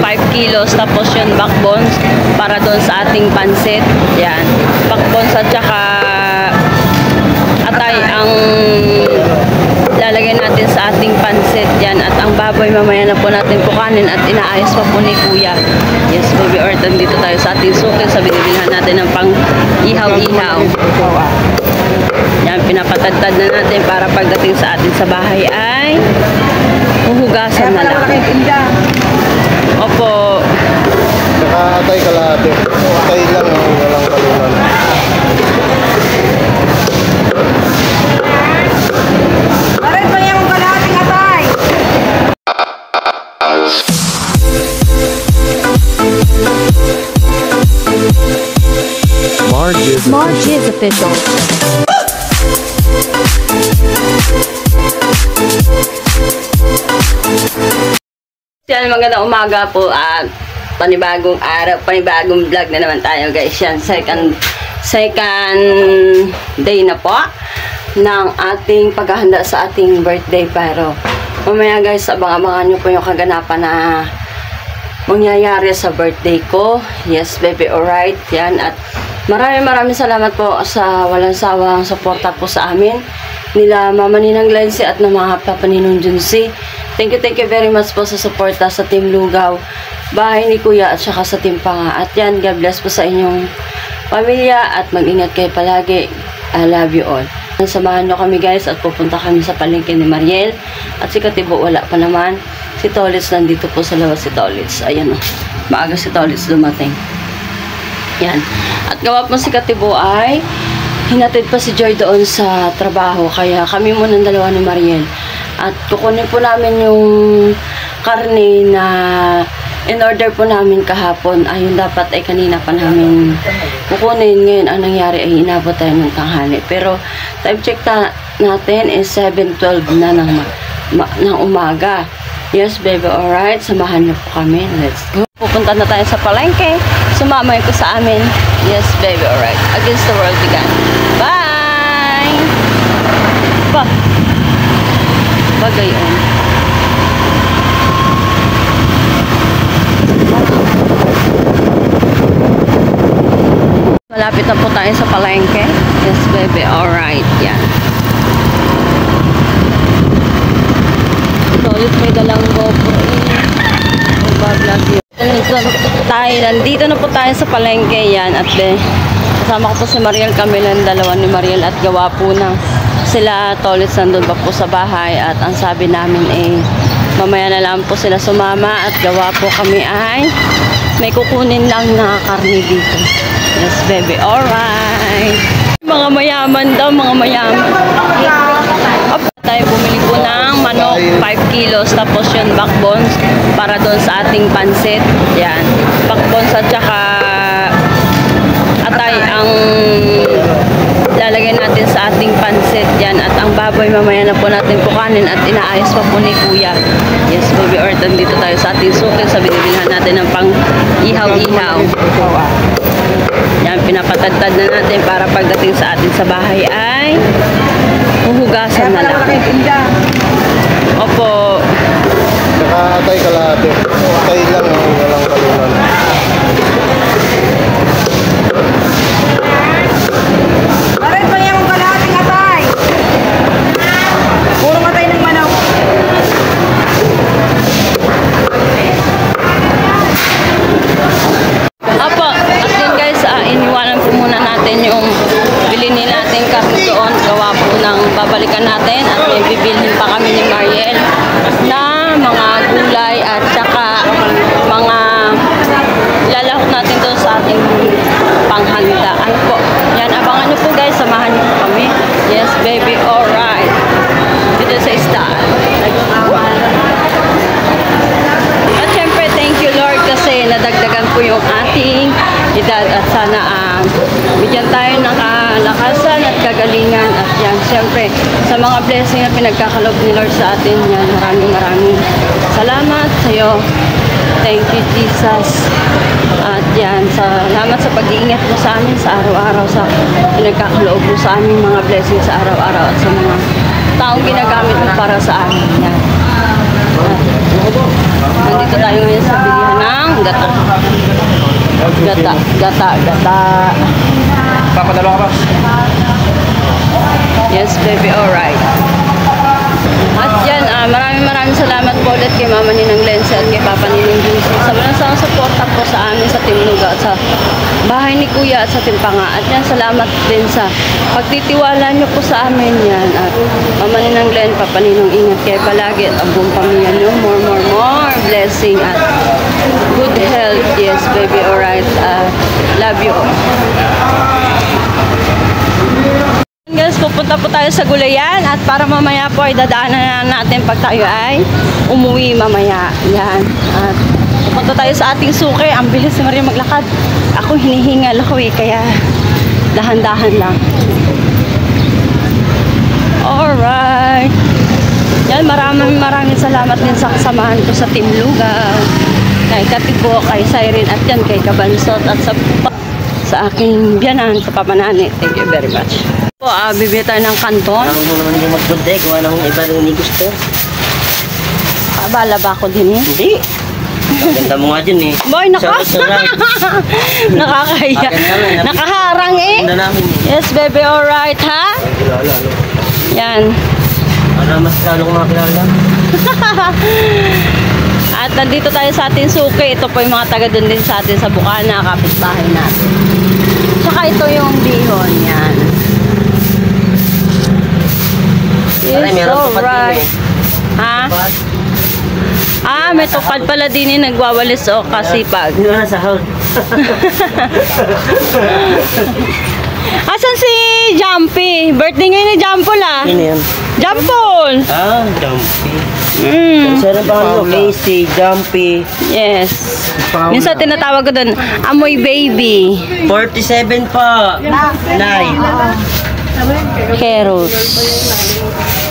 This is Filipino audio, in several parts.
5 kilos. Tapos yun, backbones para doon sa ating pansit. Yan. Backbones at saka atay ang lalagay natin sa ating pansit. Yan. At ang baboy mamaya na po natin kukanin at inaayos pa po ni Kuya. Yes, baby Orton, dito tayo sa ating sukil sa binibilhan natin ng pang ihaw-ihaw. Yan, pinapatagtad na natin para pagdating sa atin sa bahay ay huhugasan na lang. Opo. Saka atay kalahati. Atay lang, walang kalunan. Bakit pa yung kalahating atay? Marge is official. Yan, magandang umaga po at panibagong araw, panibagong vlog na naman tayo guys. Yan, second day na po ng ating paghahanda sa ating birthday. Pero mamaya guys, abang-abangan nyo po yung kaganapan na mangyayari sa birthday ko. Yes, baby, alright. Yan, at maraming salamat po sa walang sawang suporta po sa amin nila Mama Ninang Glency at ng mga Papa Ninong Junsi. Thank you very much po sa suporta sa Team Lugaw, bahay ni Kuya at saka sa Team Panga. At yan, God bless po sa inyong pamilya at mag-ingat kayo palagi. I love you all. Samahan nyo kami guys at pupunta kami sa palengke ni Mariel. At si Katibo wala pa naman. Si Tolitz nandito po sa labas, si Tolitz. Ayan o, maaga si Tolitz dumating. Yan. At gawa po si Katibo ay hinatid pa si Joy doon sa trabaho. Kaya kami muna ng dalawa ni Mariel. At kukunin po namin yung karne na in-order po namin kahapon. Ayun, dapat ay kanina pa namin kukunin. Ngayon, ang nangyari ay inabot tayo ng tanghali. Pero time check natin is 7:12 na ng umaga. Yes, baby, alright. Samahan niyo po kami. Let's go. Pupunta na tayo sa palengke. Sumamay ko sa amin. Yes, baby, alright. Against the world began. Bye! Pa! Bagay on. Malapit na po tayo sa palengke. Yes, baby, alright. Yan. Ulit may dalang GoPro. Nandito na po tayo sa palengke. Yan. At kasama ko po si Mariel. Kami lang dalawa ni Mariel. At gawa po ng sila Tolitz nandun pa po sa bahay. At ang sabi namin mamaya na lang po sila sumama. At gawa po kami ay may kukunin lang na karne dito. Yes, baby. Alright. Mga mayaman daw. Mga mayaman. Tayo bumili po ng manok 5 kilos. Tapos yun, backbones para doon sa ating pansit. Yan. Backbones at saka atay ang lalagay natin sa ating pansit. Yan. At ang baboy mamaya na po natin kukanin at inaayos pa po ni Kuya. Yes, baby Orton, dito tayo sa ating sukil sa binibilhan natin ng pang ihaw-ihaw. Yan, pinapatagtad na natin para pagdating sa atin sa bahay ay huhugasan na lang. Opo. Saka atay kalahati. Atay lang, walang kalunan. Bakit pa yung kalahating atay? Puro atay ng manok. Opo. At yun guys, iniwanan po muna natin yung bilhin natin karne doon. Gawa po ng babalikan natin at may bibilhin pa kami ni Mariel na mga gulay at saka mga lalahok natin doon sa ating panghanda. Ano po? Yan, abangan nyo po guys. Samahan nyo po kami. Yes, baby. Alright. Dito sa style. At syempre, thank you Lord kasi nadagdagan po yung ating edad at sana bigyan tayo ng kalakasan at kagalingan. At yan, syempre, sa mga blessing na pinagkakalob ni Lord sa atin, yan, maraming salamat sa iyo. Thank you, Jesus. At yan, salamat sa pag-iingat mo sa amin sa araw-araw, sa pinagkakaloob mo sa amin mga blessing sa araw-araw at sa mga taong ginagamit mo para sa amin. Yan. At, nandito tayo ngayon sa bilihan na Gata. Papadalo ka ba? Yes, baby, alright. At yan, maraming salamat po ulit kay Mama Ninang Lensa at kay Papa Ninang Junsi sa walang sawang suporta po sa amin sa Team Luga at sa bahay ni Kuya at sa Timpanga. At yan, salamat din sa pagtitiwala nyo po sa amin yan. At Mama Ninang Len, Papa Ninang, ingat kayo palagi at ang buong pamilya nyo. More blessing at good health. Yes, baby, alright. Love you. Guys, pupunta po tayo sa Gulayan at para mamaya po ay dadaanan na natin pag tayo ay umuwi mamaya. Yan. At pupunta tayo sa ating suki. Ang bilis ni Maria maglakad. Ako hinihingal ako kaya dahan-dahan lang. Alright. Yan, maraming salamat din sa kasamahan ko sa Team Luga. Kay Katibo, kay Siren at yan kay Kabansot at sa aking biyanan, sa Papanani. Thank you very much. Po, bibili tayo ng kanton. Alam mo naman yung magbunte kung anong iba rin hindi gusto. Bala ba ako din eh? Hindi. Ang ganda mo nga dyan eh. Boy, Sarap. nakakaya. Nakaharang eh. Ganda namin eh. Yes, baby, alright, ha? Yan. Para mas lalo kong makilala. At nandito tayo sa ating suki. Ito po yung mga taga doon din sa atin sa Bukana, kapitbahay natin. Tsaka ito yung bihon, yan. Aray, Yes, meron tupad din alright. eh. Ha? Tupad. May tupad pala din eh, nagwawalis o kasipag. Hindi na sa house. Asan si Jumpy? Birthday ngayon ni Jampol ah. Sino yan? Jampol! Ah, Jumpy. Mm. Sarap pa ano, Casey, Jumpy. Yes. Minsan tinatawag ko doon, amoy baby. 47 pa. Nay. Carrots.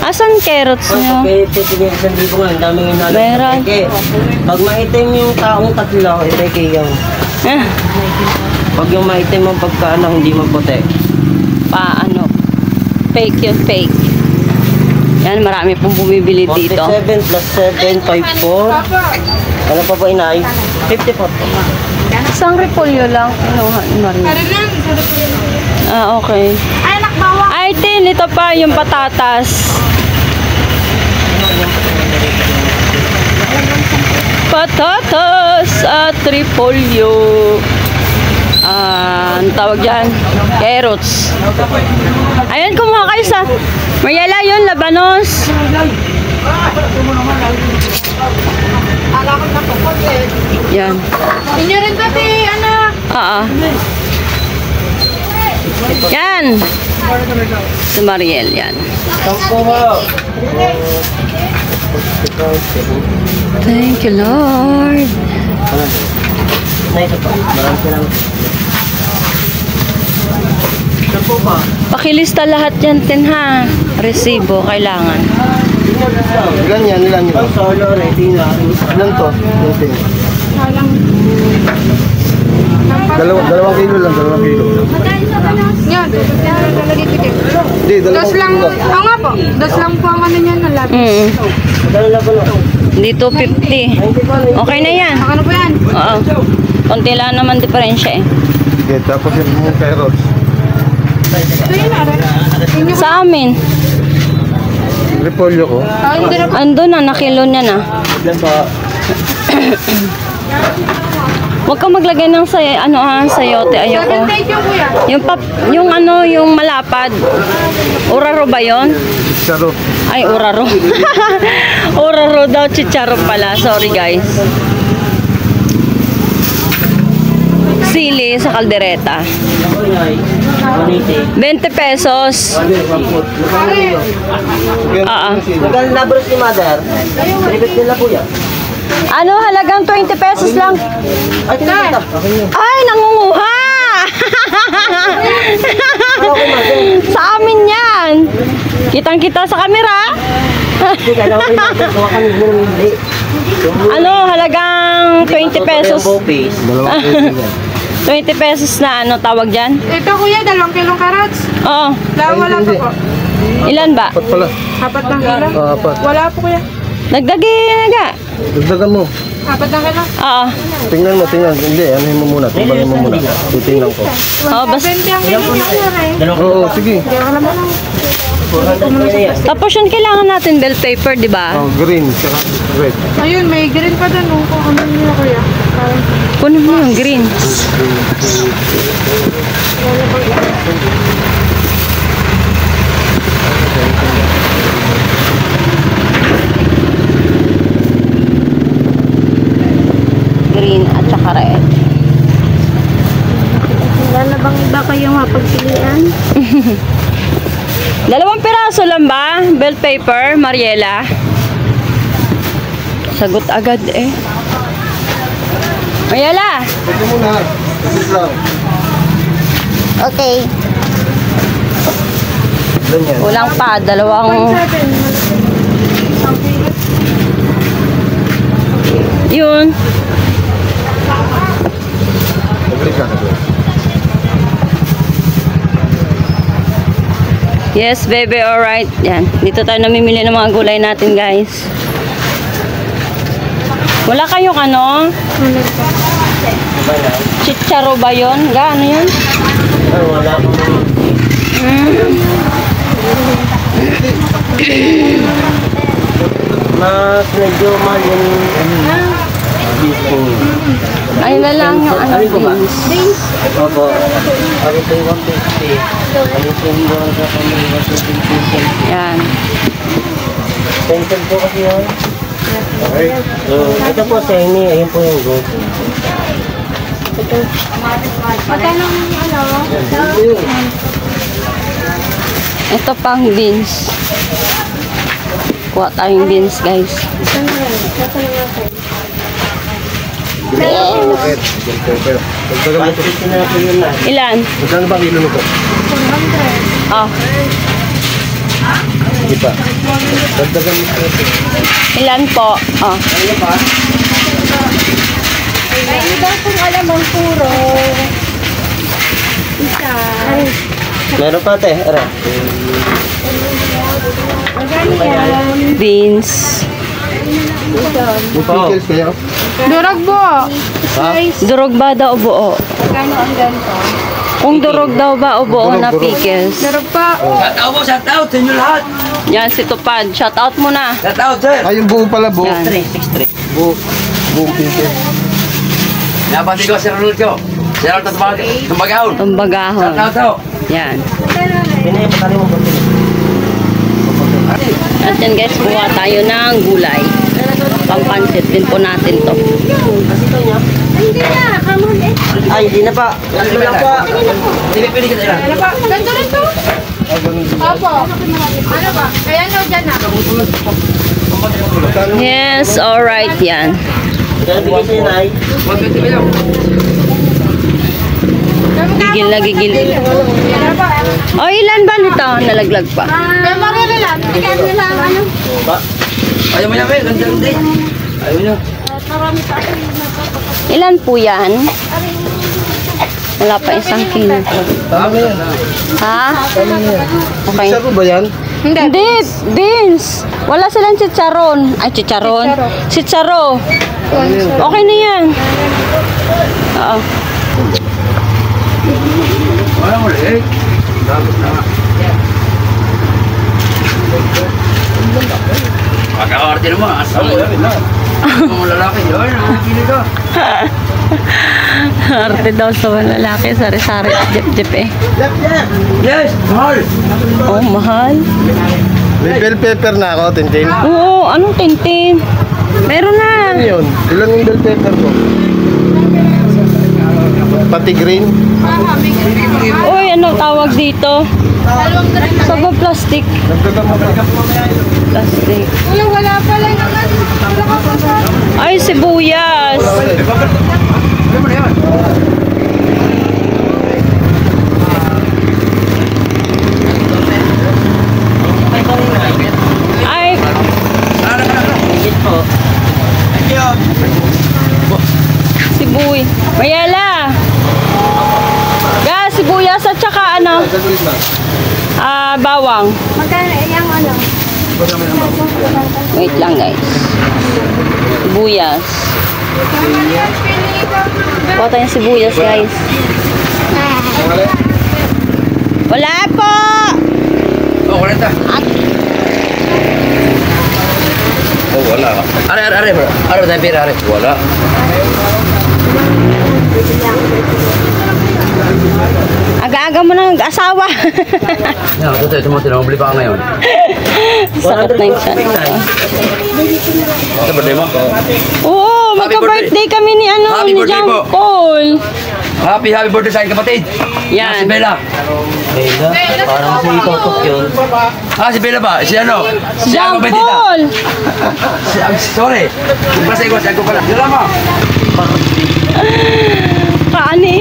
Asan carrots nyo? Okay, titigil 1,000 nga. Ang daming inalap. Meron. Pag maitim yung taong tatlo, ito kay yung. Eh, Pag yung maitim ang pagkaano, hindi maputi. paano? Fake yun, fake. Yan, marami pong bumibili dito. 47 plus 7, 54. Ano pa po inay? 54 po. Isang repolyo lang. Kinuha ni Maria. Okay. Ay, nakbawa. Ay, tin, ito pa yung patatas. Patatas at repolyo. Ang tawag dyan, carrots. Ayun, kumuha kayo sa Mariela yun, labanos. Yan. Inyo rin dati, anak. Yan. Si Mariel, yan. Sampo mo. Thank you, Lord. Na ito po. Maraming salamat. Sampo pa. Pakilista lahat yan, tin ha. Resibo, kailangan. Ilan yan? Ang solo, ready na. Ilan to? Okay. Dalawang kilo lang, 2 kilo. Yan, lalagay ko dito. Hindi, dalawang Dos lang, kilo lang. nga po. Dos lang po ang ano niyan, nalabis. Dalawa ko lang. Dito 50. Okay na yan. Ano po yan? Oo. Konti lang naman diferensya eh. Okay, tapos yung carrots. Ito yun, ara. Sa amin, Repolyo ko. Hindi na po. ando na, nakilo niya na. Ilan pa? Huwag kang maglagay ng sayote, ayoko. Thank you, kuya. Yung malapad. Uraro ba yon? Chicharo. Ay, uraro. Uraro daw, chicharo pala. Sorry guys. Sili sa kaldereta. Ako inay. 20 pesos. Magkano labros ni mother? Ribet nila po yan. Ano, halagang 20 pesos lang. Ay, tinata. Ay, nangunguha! Sa amin yan. Kitang-kita sa kamera. Hindi, kailangan ko yung mother. Gawa kami hindi. Ano, halagang 20 pesos. Dalawang kilo yan. 20 pesos na ano tawag dyan? Ito, kuya, 2 kilong carrots. Oo. Wala po po. Ilan ba? Apat pala. 4 ng kilo. Apat. Wala po, kuya. Nagdagi na ga. Dagdagan mo. Apat na kilo. Oo. Tingnan mo, tingnan. Hindi, anuhin mo muna. Timbangin mo muna. Titingnan ko. Oh, basta. 20 ang kilo niya sir eh. Oo, sige. Tapos yun, kailangan natin bell paper, di ba? Oh, green, tsaka red. Ayun, may green pa doon. Oh, kung ano nila kuya. Kunin mo yung green. Green at saka red. Wala na bang iba kayong mapagpilian? 2 piraso lang ba? Bell paper, Mariela? Sagot agad eh. Mariela! Ito muna. Ito lang. Okay. Ganyan. Kulang pa, 2. Yun. Agree ka. Yes, baby, alright. Yan. Dito tayo namimili ng mga gulay natin, guys. Wala kayong ano? Chicharo ba yun? Gaano yun? Ay, wala po. Mas medyo mahal yung Ay na lang yung ano, Alin ko ba? beans. Opo. Ano po yung 150? Ano po yung 150? Yan. Pencil po kasi yun. Okay. Ito po sa ini, ayun po yung gold. Magkano ano? Ito pang beans. Kuha tayong beans, guys. Green, red. Bell pepper. Dagdagan mo ito. 150 na po yun na. Ilan? Magkano ba kilo nito? 400. Oh. Di ba? Dagdagan mo ito. Ilan po? Oh. Ano pa? Ay, iba kung alam ang puro. Isa. Meron pa te, ara. Magkano yan? Beans. May pickles kayo? Durag po. Durog ba daw o buo? Magkano ang ganito? Kung durog daw ba o buo na Durog. pickles? Durag pa. Shoutout mo, shoutout sa inyo lahat. Yan, si Tupad. Shout out mo na. Shoutout, sir. Ah, yung buo pala, buo. Yan. 363. Buo. Buong pickles. Nabati ko, Sir Lulcio. Sir Lulcio, tumbagahon. Tumbagahon. Shoutout daw. Yan. Pinay mo tali mo po. At yan, guys, kuha tayo ng gulay. Pampansit din po natin to. Hindi na. Kamon eh. Ay, hindi na pa. Ano lang pa? Hindi pwede ka nila. Ano ba? Ganito rin to? Opo. Ano ba? Kaya no, dyan na. Yes, alright, yan. Kaya bigay sa'yo na ay. 120 kayo. Gigil na gigil. Ano ba? O, ilan ba nito? Nalaglag pa. Kaya marili lang. Bigyan nila ang ano. Ayaw mo yan, ganda hindi. Ayaw nyo. Ilan po yan? Wala pa isang kilo. Tama yan. Ha? Okay. Isa ba yan? Hindi, beans. Wala silang chicharon. Ay, chicharon. Chicharo. Okay na yan. Oo. Wala mo rin. Dapat na nga. Pagkakarte naman, asal mo yan. Mga lalaki, yun, nakakili ka. Arte daw sa mga lalaki. Sari-sari. Jep-jep eh. Yes, mahal. Oh, mahal. May bell pepper na ako, Tintin. Oo, anong tintin? Meron na. Ano yun? Ilan yung bell pepper ko? Pati green? Uy, ano tawag dito? Sa ba plastic? Dagdagan mo ito. Plastic. Kuya, wala pala naman. Wala ka pa sa... Ay, sibuyas. Ano mo na yan? Ay, Higit po. sibuy. Mayela. Sibuyas at saka ano, Saglit na. bawang. Magkano yung ano? Wait lang guys. Sibuyas. Kuha tayong sibuyas guys. Wala po! Oh, 40. Oh, wala. Are, tayo pira, are. Wala. Aga-aga mo na nag-asawa. Yan, ito mo, tinamabli pa ka ngayon. Sakit na yung chan. Ito, birthday mo? Oo, magka-birthday kami ni Happy ni birthday John po. Paul. Happy birthday sa aking kapatid. Yan. Si Bella. Bella, parang si Totok yun. Si Bella ba? Si ano? Si John Ako, Bendita. Paul. Sorry. Pasay ko, siya ko pala. Dila mo. Kaani?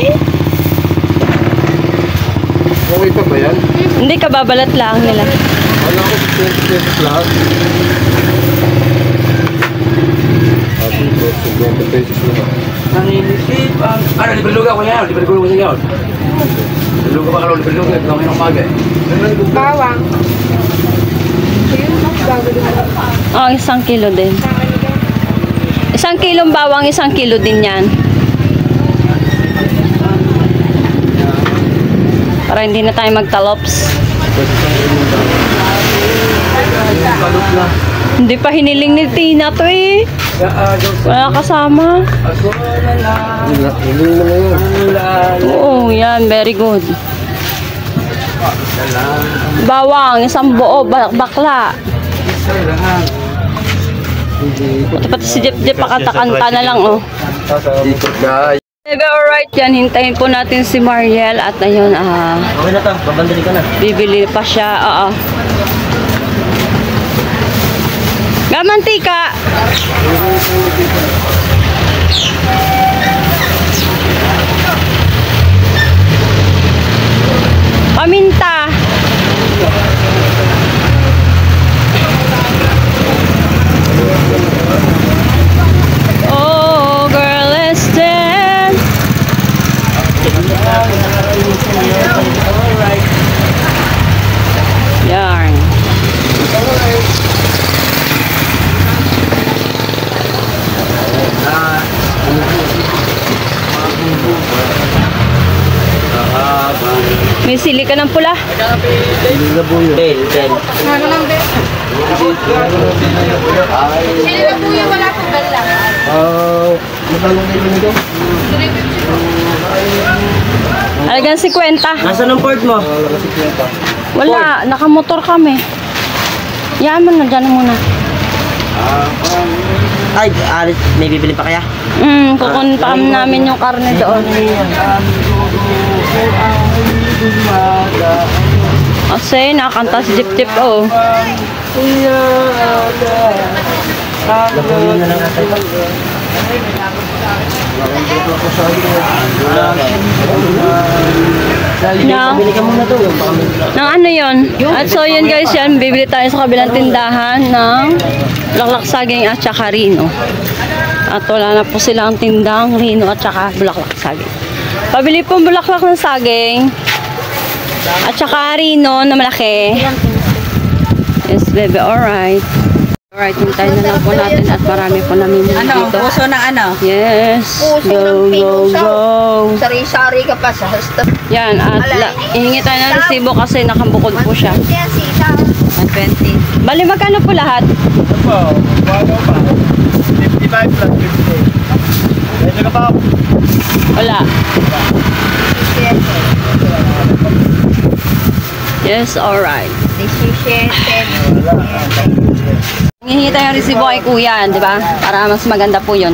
Okay pa ba yan? Hindi ka babalat lang nila. Wala ko 20 pesos lahat. Happy birthday, 20 pesos lahat. Naninisip ang... Ano, libriluga ko ngayon. Libriluga ko ngayon. Libriluga ba ka lang? Libriluga. Gawin ng umaga. Bawang. Oh, 1 kilo din. 1 kilong bawang, 1 kilo din yan. Para hindi na tayo magtalops. Hindi pa hiniling ni Tina to eh. Wala kasama. Hindi mo na yun. Oo, yan. Very good. Bawang, 1 buo, bakla. Pati si Jeff pakanta-kanta na lang oh. Ikot na. Alright, yan. Hintayin po natin si Mariel at ayun, Okay na to, babandali ka na. bibili pa siya. Oo. Gamantika. Paminta. Oh, girl, let's dance. Yarn. May sili ka ng pula. Del. Ano lang din? Sili na po yung wala pong bala. Magkano kayo nito? Alagang 50. Nasaan ang port mo? Wala, nakamotor kami. Yaman na, dyan muna. Ay, alis, may bibili pa kaya? Pupunta namin yung karne doon. Kasi nakakanta si Jeep Jeep oh. Labuhin na lang natin. Bili ka muna to. Nang ano yun? At so yun guys yan, bibili tayo sa kabilang tindahan ng bulaklak saging at saka rino. At wala na po silang tindang rino at saka bulaklak saging. Pabili po bulaklak ng saging at saka rino na malaki. Yes baby, alright. Alright, hintayin na lang po natin at marami po namimili dito. Puso ng ano? Yes, Puso go, ng go, pinusaw. go. Sari-sari ka pa sa hasta. Yan, at ihingi tayo ng resibo kasi nakabukod po siya. Kaya sitaw. 120. Bali, magkano po lahat? Ano pa? 55 plus 50. Pwede ka pa ako. Wala. Yes, alright. Hihingi tayo ng resibo kay kuya, di ba? Para mas maganda po yun.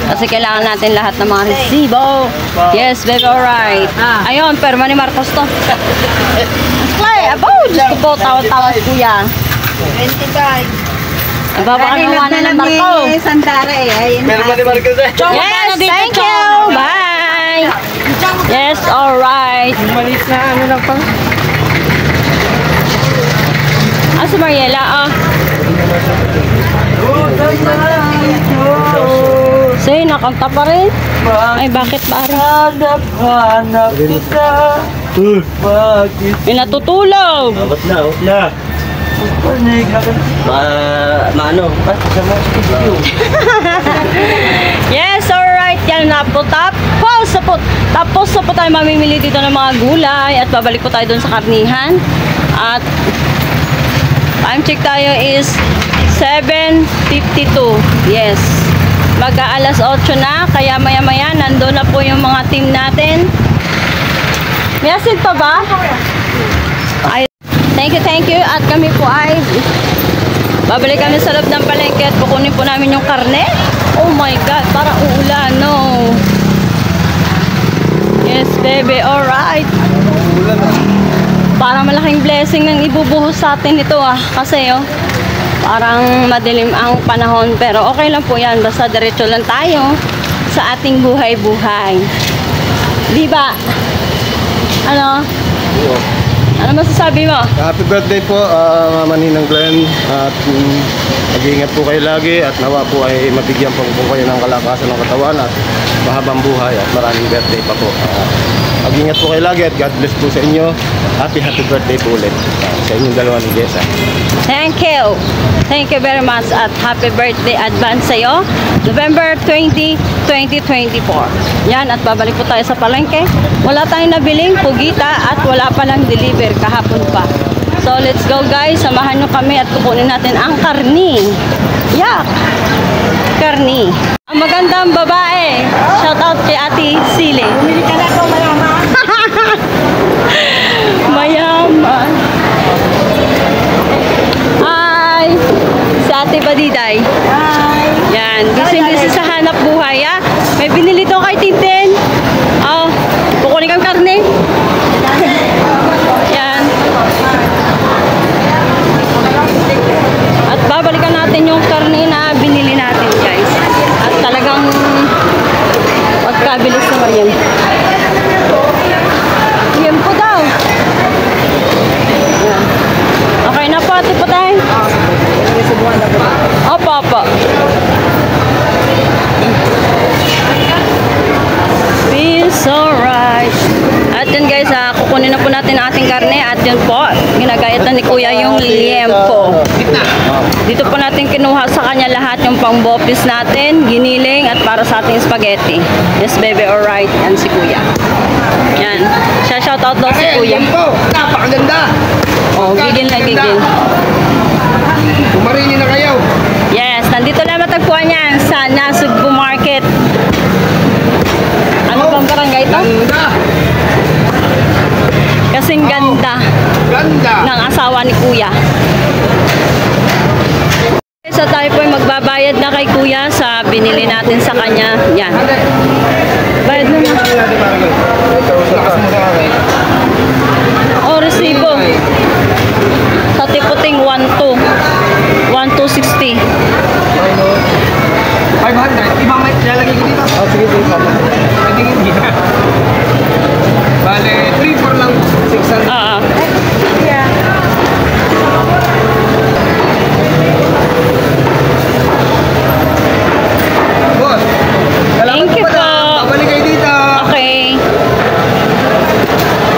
Kasi kailangan natin lahat ng mga resibo. Yes, baby, alright. Ayun, perma ni Marcos to. Play, abo! Diyos ko po, tawa-tawa si kuya. 25. Babakanuha na ng barko. Santara eh. Ayun. Yes, thank you! Bye! Yes, alright. Malis na ano lang pang. Si Mariela, Say, nakanta pa rin. Ay, bakit ba rin? Hanap kita. Bakit? May natutulog. Abot na, oh. Maano? Yes, alright. Yan na po. Tapos na po tayo mamimili dito ng mga gulay at babalik po tayo dun sa karnihan. At time check tayo is 7:52. Yes. Mag-aalas 8 na. Kaya maya-maya nandun na po yung mga team natin. May asin pa ba? Ay, thank you. At kami po ay babalik kami sa loob ng palengke at kukunin po namin yung karne. Oh my God, para uulan, no? Yes, baby, alright. Parang malaking blessing nang ibubuhos sa atin ito kasi parang madilim ang panahon, pero okay lang po yan, basta diretso lang tayo sa ating buhay-buhay. Di ba? Ano masasabi mo? Happy birthday po, Mama Ninang Glenn. At mag-iingat po kayo lagi at nawa po ay mabigyan po kayo ng kalakasan ng katawan at mahabang buhay at maraming birthday pa po. Mag-iingat po kayo lagi at God bless po sa inyo. Happy birthday po ulit sa inyong dalawa ni Jessa. Thank you very much at happy birthday advance sa'yo. November 20, 2024. Yan, at babalik po tayo sa palengke. Wala tayong nabiling pugita at wala palang deliver kahapon pa. So let's go guys, samahan nyo kami at kukunin natin ang karni. Yak! Karni. Ang magandang babae. Shout out kay Ate Sile. Bumili ka na ito, mayaman. Mayaman. Hi! Si Ate Badiday. Hi! Yan, busy sa hanap buhay May binili to kay Tintin. Kukunin kang karne. Yan. At babalikan natin yung karne na binili natin guys. At talagang pagkabilis naman yan. Yan po daw. Yan. Okay na po, ate po tayo. Opo. Feels alright. At yun guys, kukunin na po natin ang ating karne. At yun po, ginagayat na ni Kuya yung liempo. Dito po natin kinuha sa kanya lahat yung pang-bopis natin, giniling at para sa ating spaghetti. Yes baby, alright. Yan si Kuya. Yan. Siya shoutout daw si Kuya. Napakaganda! Gigil na gigil. Kumarini na kayo! Yes, nandito na matagpuan yan sa Nasugbu Market. Ano bang barangay ito? Ganda! Kasing ganda ng asawa ni Kuya. So tayo po ay magbabayad na kay Kuya sa binili natin sa kanya. Yan. Bayad mo na. Resibo. Sa tiputing 1,260. 500. Ibang may lalagay ko dito. Sige. Pwede hindi. Bale, 3-4 lang. 600. Boss, Thank you po. babalik kayo dito. Okay.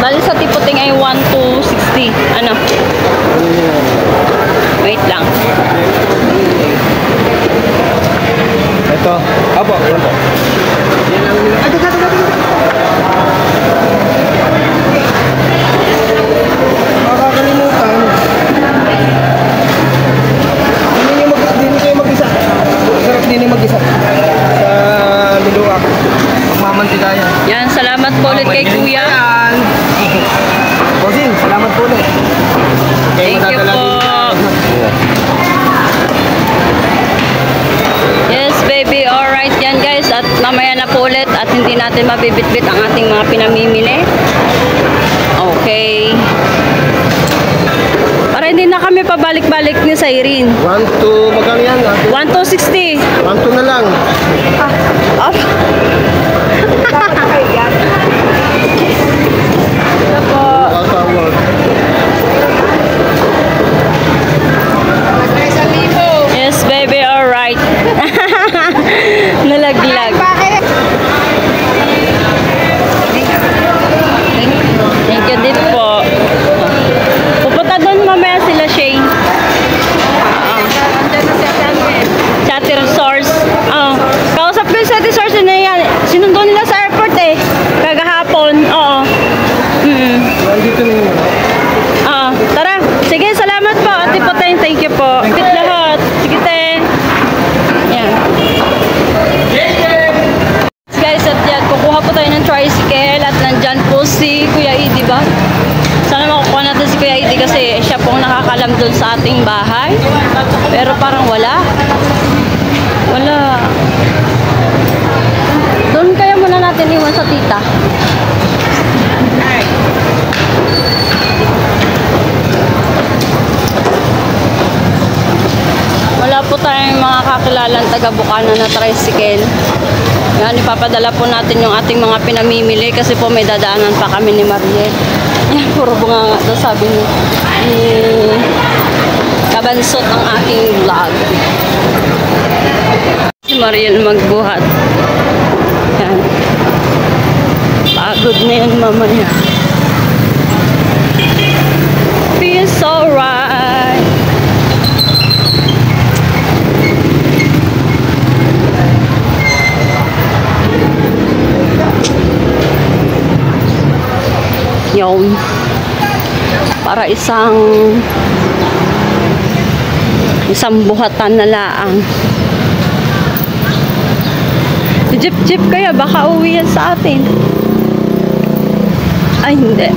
Bali sa tiputing ay 1,260. Ano? Wait lang. Ito. Apo. Yan po. Ay, ito. Makakalimutan. Hindi kayo mag-isa. Sarap din yung mag-isa. Sa Miluak. Magmamantigayan. Yan, salamat po ulit kay Kuya. Bossing, salamat po ulit. Thank you po. Yes, baby. Alright yan guys. At mamaya na po ulit at hindi natin mabibitbit ang ating mga pinamimili. Okay. Para hindi na kami pabalik-balik ni Irene. 1-2, magkano yan? 1,260. 1-2 na lang. Ito po. Tawag. Yes, baby. Alright. Nalaglag. Thank you din po. Pupunta doon mamaya sila Shane. ating bahay. Pero parang wala. Wala. Doon kaya muna natin iwan sa tita. Wala po tayong mga kakilalang taga-Bukana na tricycle. Yan, ipapadala po natin yung ating mga pinamimili kasi po may dadaanan pa kami ni Mariel. Yan, puro bunga nga daw sabi ni Kabansot ang aking vlog. Si Mariel magbuhat. Yan. Pagod na yan mamaya. Feels alright. Yun. Para isang buhatan na laang. Jeep kaya baka uwi yan sa atin. Ay hindi.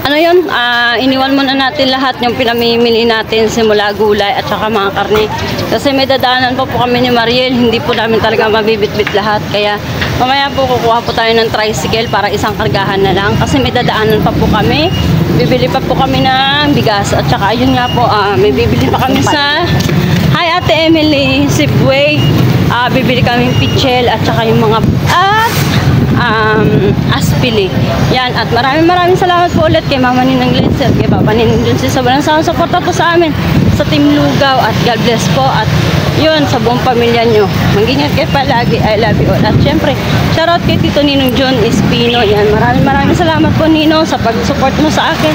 Ano yun? Iniwan muna natin lahat yung pinamimili natin simula gulay at saka mga karne. Kasi may dadaanan pa po kami ni Mariel. Hindi po namin talaga mabibitbit lahat. Kaya mamaya po kukuha po tayo ng tricycle para isang kargahan na lang. Kasi may dadaanan pa po kami. Bibili pa po kami ng bigas. At saka ayun nga po, may bibili pa kami sa Hi Ate Emily, Sipway. Bibili kami pichel at saka yung mga aspili. Yan, at maraming salamat po ulit kay Mama Ninang Glenser, kay Papa Ninang Junsi sa walang sawang suporta po sa amin sa Team Lugaw, at God bless po, at yun, sa buong pamilya nyo. Mag-ingat kayo palagi. I love you all. At syempre, shoutout kay Tito Ninong John Espino. Yan, maraming salamat po Nino sa pag-support mo sa akin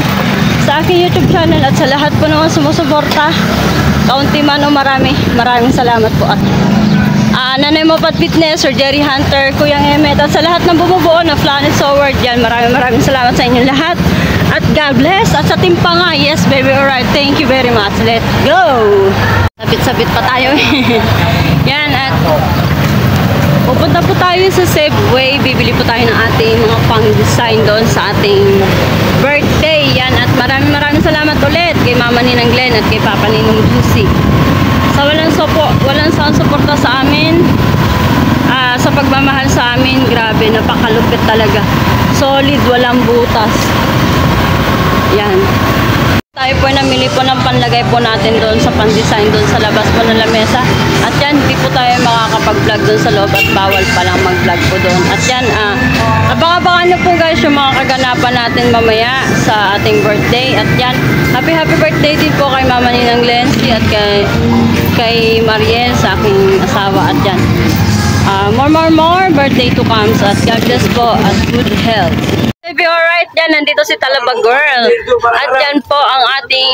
YouTube channel, at sa lahat po naman sumusuporta. Kaunti man o maraming salamat po. At Nanay Mopat Fitness, Sir Jerry Hunter, Kuya Emet, at sa lahat ng bumubuo ng Planet Forward, yan, maraming salamat sa inyong lahat. At God bless. At sa Timpanga, yes baby, alright, thank you very much. Let's go! Sabit-sabit pa tayo. Yan, at pupunta po tayo sa Safeway. Bibili po tayo ng ating mga pang-design doon sa ating birthday. Yan, at maraming salamat ulit kay Mama Ninang Glenn at kay Papa Ninong Juicy. Sa walang sawang suporta sa amin, sa pagmamahal sa amin, grabe, napakalupit talaga. Solid, walang butas. Yan. Tayo po namili po ng panlagay po natin doon sa pan-design doon sa labas po ng lamesa. At yan, hindi po tayo makakapag-vlog doon sa loob at bawal palang mag-vlog po doon. At yan, abangan nyo po guys yung mga kaganapan natin mamaya sa ating birthday. At yan, happy birthday din po kay Mama Ninang Glency at kay Mariel sa aking asawa. At yan, more birthday to come. At God bless po at good health. Baby, alright, yan, nandito si Talaba Girl. At yan po ang ating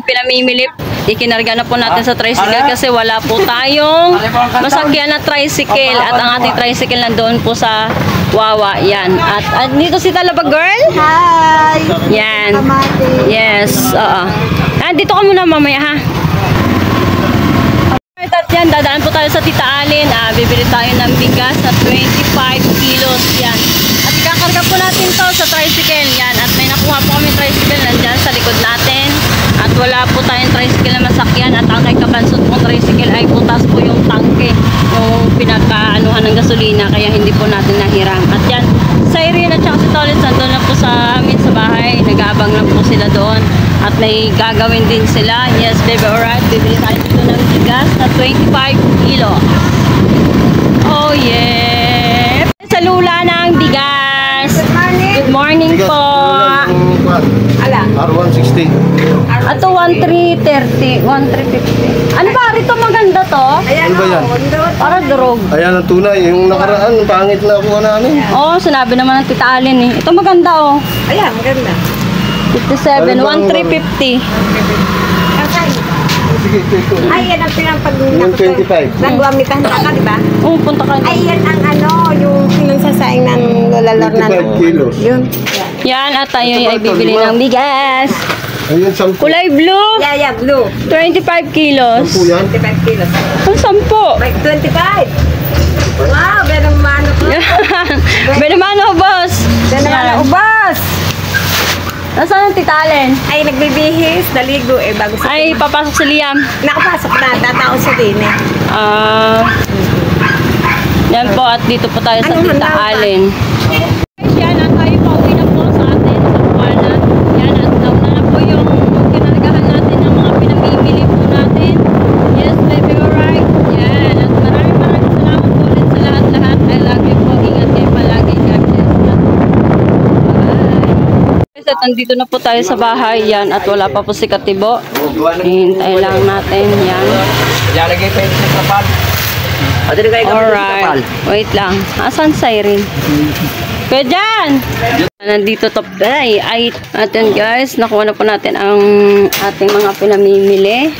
pinamimili. Ikinarga na po natin sa tricycle kasi wala po tayong masakyan na tricycle. At ang ating tricycle nandoon po sa Wawa. Yan. At dito si Talaba Girl. Hi! Yan. Yes. Dito ka muna mamaya ha. At yan, dadaan po tayo sa Tita Alin. Bibili tayo ng bigas na 25 kilos. Yan. At ikakarga po natin to sa tricycle. Yan. At may nakuha po kami tricycle nandyan sa likod natin. At wala po tayong tricycle na masakyan. At ang kay Kabansot pong tricycle ay putas po yung tangke. Yung pinakaanuhan ng gasolina. Kaya hindi po natin nahiram. At yan, sa Irene at saka si Tolit, nandun na po sa amin sa bahay. Nag-aabang lang po sila doon. At may gagawin din sila. Yes, baby, alright. Bibili tayo dito ng bigas na 25 kilo. Oh, yeah. Sa Lula ng bigas. Good morning po. Ala. R160. Ato 1330, 1350. Ano ba rito maganda to? Ayan, Ano ba yan? Para durog. Ayan ang tunay. Yung nakaraan, pangit na kuha namin. Oh, sinabi naman ng Tita Alin eh. Ito maganda oh. Ayan, maganda. 57, 1350. Sige, ito. Ay, yan ang pinapag... Yung 25. Nagwamitan ka, di ba? Oh, punta ka. Ay, yan ang yung pinagsasaing ng lolalor na. 25 kilos. Yun. Yan, at tayo ay bibili ng bigas. Ayun, 10. Kulay blue, Yeah, blue. 25 kilos. Po yan. 25 kilos. Ang 10. May 25. Wow, benamano ko. Benamano, boss. Benamano, ubas. Nasaan ang titalen? Ay, nagbibihis. Naligo bago sa... Ay, papasok si Liam. Nakapasok na. Tatao sa din eh. Yan po, at dito po tayo sa Anong Tita handa pa? Allen. Yan, at tayo pauwi na po sa atin sa Buwana. Yan, at nauna na po yung kinargahan natin ng mga pinamimili po natin. Yes, baby, alright. Yan, at maraming salamat po ulit sa lahat-lahat. I love you po. Ingat kayo palagi. God bless. Bye. At nandito na po tayo sa bahay. Yan, at wala pa po si Katibo. Hintay lang natin. Yan. Lalagay pa yung kapal. Ate na kayo kapal. Alright. Wait lang. Asan siren? Kuya Jan! Nandito top ay atin guys. Nakuha na po natin ang ating mga pinamimili.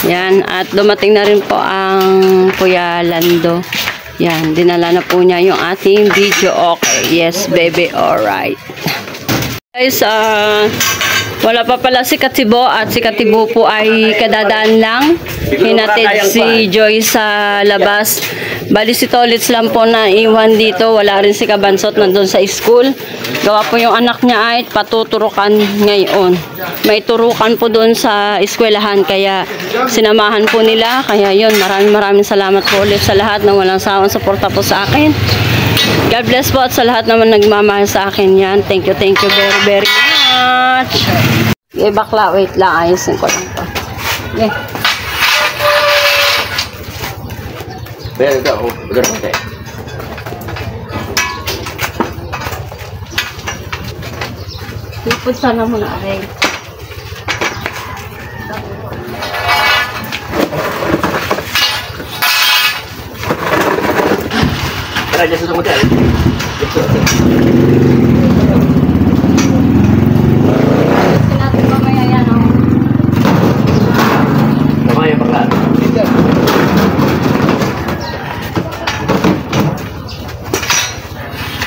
Yan. At dumating na rin po ang Kuya Lando. Yan. Dinala na po niya yung ating video. Okay. Yes, baby. Alright. Guys, wala pa pala si Katibo at si Katibo po ay kadadaan lang. Hinatid si Joy sa labas. Bali si Tolits lang po na iwan dito. Wala rin si Kabansot nandun sa school. Gawa po yung anak niya ay patuturukan ngayon. May turukan po doon sa eskwelahan kaya sinamahan po nila. Kaya yun, maraming salamat po ulit sa lahat na walang sawang suporta po sa akin. God bless po at sa lahat naman nagmamahal sa akin yan. Thank you very much. Okay, bakla, wait lang. Ayusin ko lang po. Okay. Pero ito, betul pakai. Ipod sana muna, Aray. Tara, dyan sa hotel. Natin mamaya yan, oh. Namanya pernah.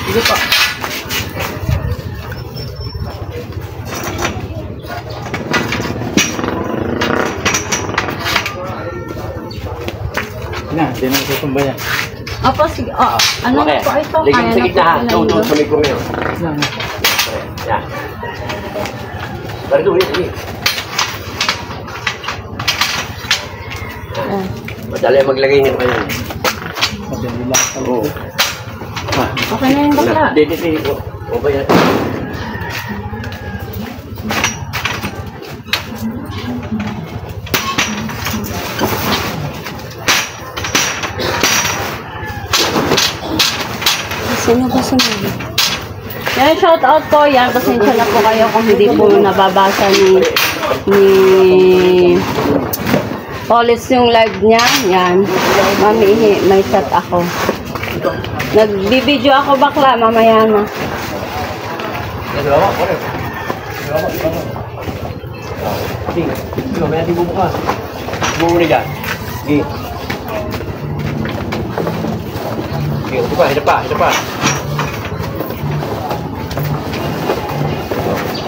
Sige po. Na, din ang susumba yan. Opo, sige. Oh, ano na po ito? Lagyan Kaya sa na gitna ha. po Doon sa mikro ngayon. Yan. Pero doon, ini. Madali maglagay nito ngayon. Madali lang. Oo. Okay na yung bakla. Dito. Okay yan. Sino ba sumali? Yan, shout out po. Yan, pasensya na po kayo kung hindi po nababasa ni Polis yung live niya. Yan. Mamihi, may chat ako. Nagbibideo ako bakla, mamaya na. Mamaya di bubukas. Bumuli dyan. Sige. Sige, hidap pa.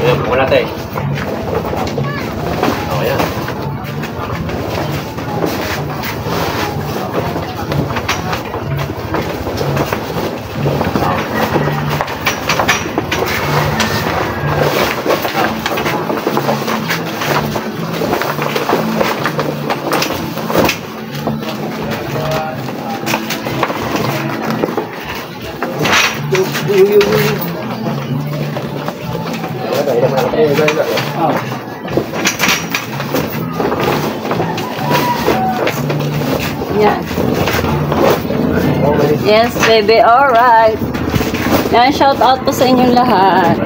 Ayan, buka natin. O, ayan. Yan. Yes, baby. Alright. Yan, shout out po sa inyong lahat.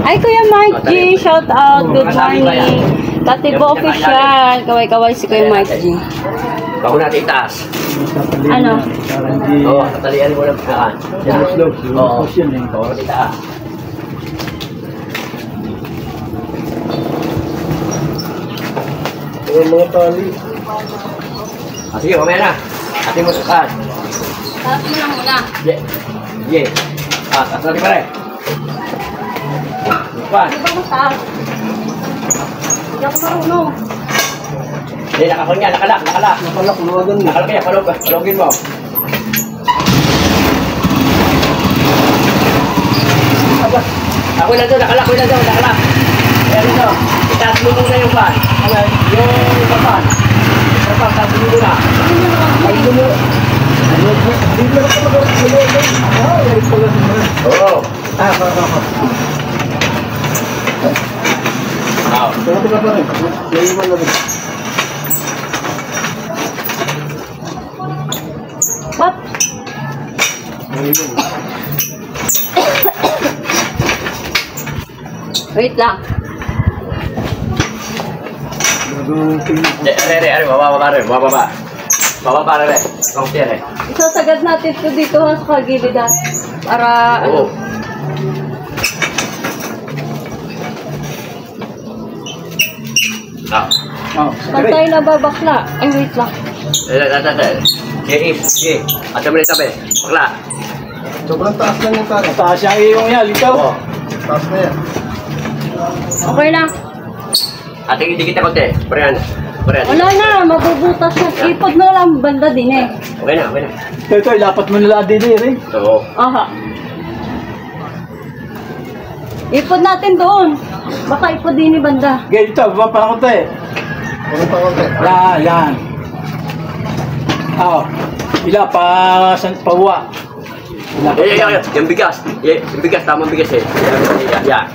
Ay, Kuya Mike G, shout out. Good morning. Katibo official. Kaway-kaway si Kuya Mike G. Bago natin itaas. Ano? Oo, tatalian mo lang pagkakaan. Yan. Oo. Bago natin itaas. Mga tali. Sige, mamaya na. Ating mo sukaan. Taas mo lang muna. Yeah. Taas natin pa rin. pa. Di ba mataas? Hindi ako marunong. Hindi, nakakon nga, nakalak. Nakalak, luwagan na. Nakalak kaya, palugin mo. Aba, ako lang doon, nakalak. Ayan ito, itaas mo muna yung pan. Yung pan. Taas mo muna. Ay, mo. Oo. What? Wait lang. Bababa, re. Rompier, eh. Isasagad natin ito dito sa kagilidan. Para, Oo. pantay na babakla. Ay, wait lang. Sige. At mo tabi. Bakla. Sobrang taas lang yung taas. Taas yung iyong yan, ikaw. Oo. Taas na yan. Okay na. Ate, hindi kita konti. Parehan. Wala na, mabubutas na. Ipod mo lang banda din eh. Okay na. Ito, ilapat mo nila din eh. Oo. Aha. Ipod natin doon. Baka ipod din ni banda. Ganyan ito, baba pa ako tayo. Ano pa konti? Yan. Ila pa pawa. Yung bigas. Yung bigas, tamang bigas eh. Yan.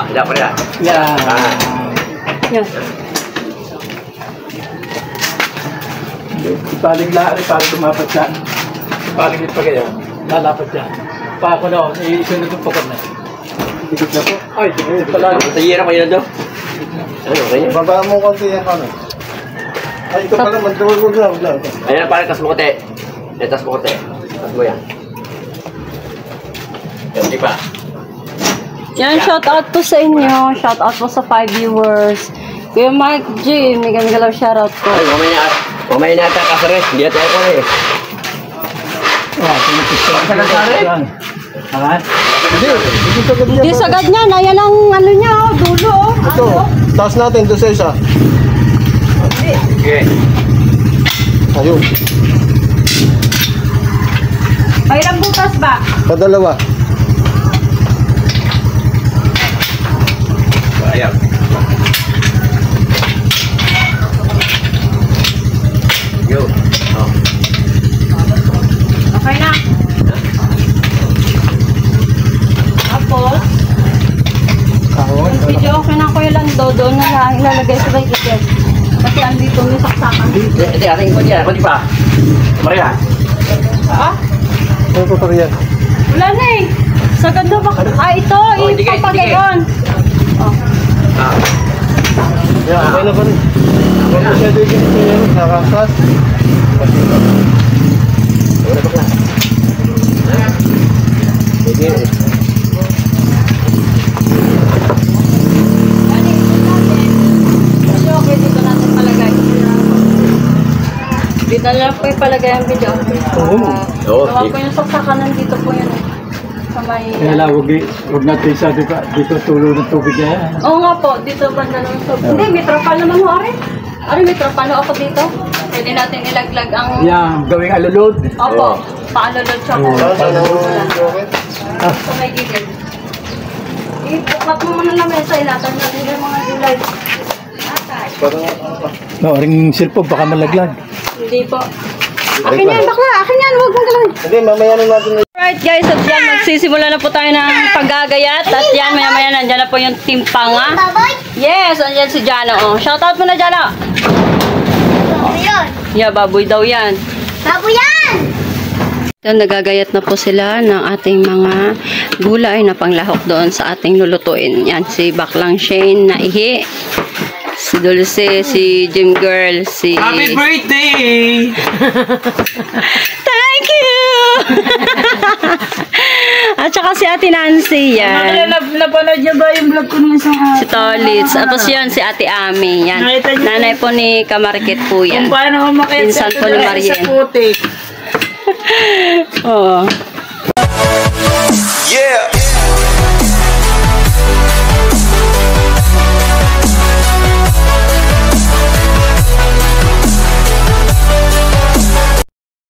Ila pa rin. Yan. Yan. Ipaling lahat, ipaling lumapat siya. Ipaling ito pa kayo. Lalapat siya. Pa ako na, isunod yung pagod na. Ikot na po. Ay, pala. Tayera kayo na daw. Okay niya. Baba mo konti yan kami. Ay, ito pala, magdawag na. Ayan, parang tas mo kote. Tas mo kote. Tas mo yan. Yan, di ba? Yan, shout out po sa inyo. Shout out po sa 5 viewers. Kuya Mike G, may galaw shoutout po. Ay, mamaya na ata kasares. Hindi natin ako eh. Yan. Ha? Di sagad niya, ayan ang ano niya, oh, dulo. Oh. Ito, taas natin, doon sa isa. Okay. Ayun, Mayroong butas ba? padalawa. Ayan. Yo. Oh. Okay na. Tapos, video okay na ko yung doon na ilalagay sa bicycle. Kasi andito may saksakan. Hindi, ating ko dyan. Kunti pa. Maria. Ha? Ano pa pa yan? Wala na eh. Sagad na ba? Ito, hindi kayo, ipapagayon. Oh. Yan, okay na pa rin. Huwag mo siya digit ko yan, nakasas. Wala pa ka. Sige. Okay, dito natin palagay. Dito na lang po ipalagay ang video. Oo. Gawa ko yung saksakan nandito po yun. Sa may... Kaya lang, huwag natin sa dito tulo ng tubig yan. Oo nga po, dito banda ng tubig. Hindi, may trapal naman ho, Ari. Ari, may trapal ho ako dito. Pwede natin ilaglag ang... Yan, gawing alulod. Opo, paalulod siya po. Saan ang joke? Sa may gilid. Ipukat mo muna lang sa ilatan natin yung mga gulay. Maring cellphone, baka malaglag. Hindi po. Akin yan, bakla. Akin yan, huwag mong galawin. Hindi, mamaya na natin. Alright guys, at yan, magsisimula na po tayo ng paggagayat. At yan, maya-maya nandyan na po yung timpanga. Yes, andyan si Jano. Oh. Shoutout mo na, Jano. Yeah, baboy daw yan. Baboy yan! Yan, nagagayat na po sila ng ating mga gulay na panglahok doon sa ating lulutuin. Yan, si Baklang Shane na ihi. Si Dulce, si Gym Girl, si... Happy birthday! Thank you! At saka si Ate Nancy, yan. Napanood niyo ba yung vlog ko nung isang Si Tolitz. Tapos yun, si Ate Ami, yan. Nakita niyo Nanay po ni Kamarket po yan. paano umakit Pinsan po ni Marien. sa putik? Oo. Yeah.